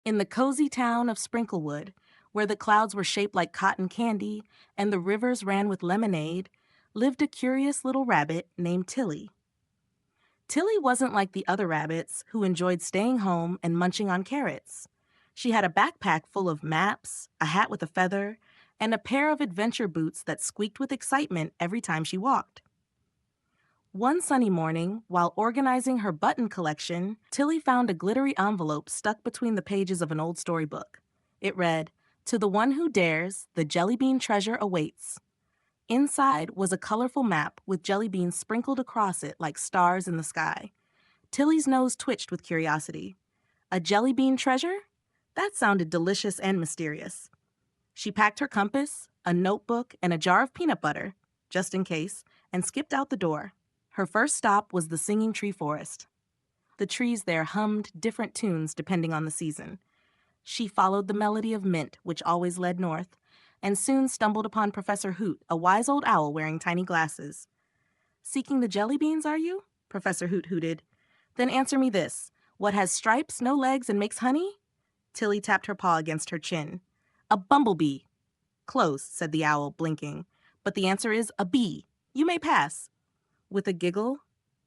In the cozy town of Sprinklewood, where the clouds were shaped like cotton candy and the rivers ran with lemonade, lived a curious little rabbit named Tilly. Tilly wasn't like the other rabbits who enjoyed staying home and munching on carrots. She had a backpack full of maps, a hat with a feather, and a pair of adventure boots that squeaked with excitement every time she walked. One sunny morning, while organizing her button collection, Tilly found a glittery envelope stuck between the pages of an old storybook. It read, "To the one who dares, the Jellybean treasure awaits." Inside was a colorful map with jelly beans sprinkled across it like stars in the sky. Tilly's nose twitched with curiosity. A jelly bean treasure? That sounded delicious and mysterious. She packed her compass, a notebook, and a jar of peanut butter, just in case, and skipped out the door. Her first stop was the singing tree forest. The trees there hummed different tunes depending on the season. She followed the melody of mint, which always led north, and soon stumbled upon Professor Hoot, a wise old owl wearing tiny glasses. "Seeking the jelly beans, are you?" Professor Hoot hooted. "Then answer me this. What has stripes, no legs, and makes honey?" Tilly tapped her paw against her chin. "A bumblebee." "Close," said the owl, blinking. "But the answer is a bee. You may pass." With a giggle,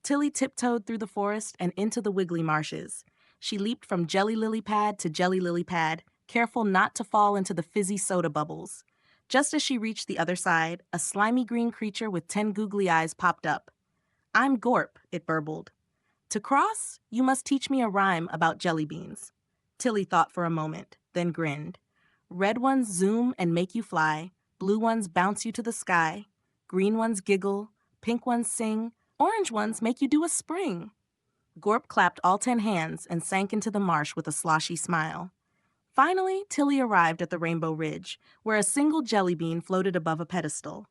Tilly tiptoed through the forest and into the wiggly marshes. She leaped from jelly lily pad to jelly lily pad, careful not to fall into the fizzy soda bubbles. Just as she reached the other side, a slimy green creature with 10 googly eyes popped up. "I'm Gorp," it burbled. "To cross, you must teach me a rhyme about jelly beans." Tilly thought for a moment, then grinned. "Red ones zoom and make you fly. Blue ones bounce you to the sky. Green ones giggle. Pink ones sing. Orange ones make you do a spring." Gorp clapped all 10 hands and sank into the marsh with a sloshy smile. Finally, Tilly arrived at the Rainbow Ridge, where a single jelly bean floated above a pedestal.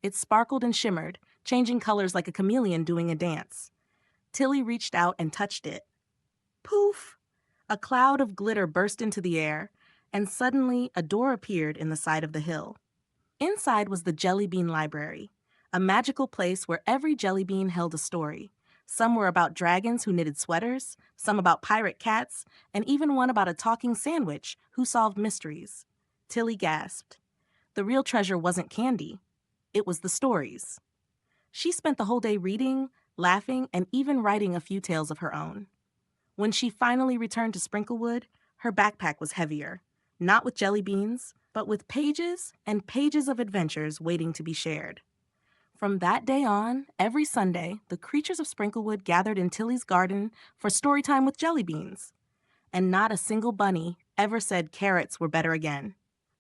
It sparkled and shimmered, changing colors like a chameleon doing a dance. Tilly reached out and touched it. Poof! A cloud of glitter burst into the air, and suddenly a door appeared in the side of the hill. Inside was the Jelly Bean Library, a magical place where every jelly bean held a story. Some were about dragons who knitted sweaters, some about pirate cats, and even one about a talking sandwich who solved mysteries. Tilly gasped. The real treasure wasn't candy. It was the stories. She spent the whole day reading, laughing, and even writing a few tales of her own. When she finally returned to Sprinklewood, her backpack was heavier, not with jelly beans, but with pages and pages of adventures waiting to be shared. From that day on, every Sunday, the creatures of Sprinklewood gathered in Tilly's garden for story time with jelly beans. And not a single bunny ever said carrots were better again.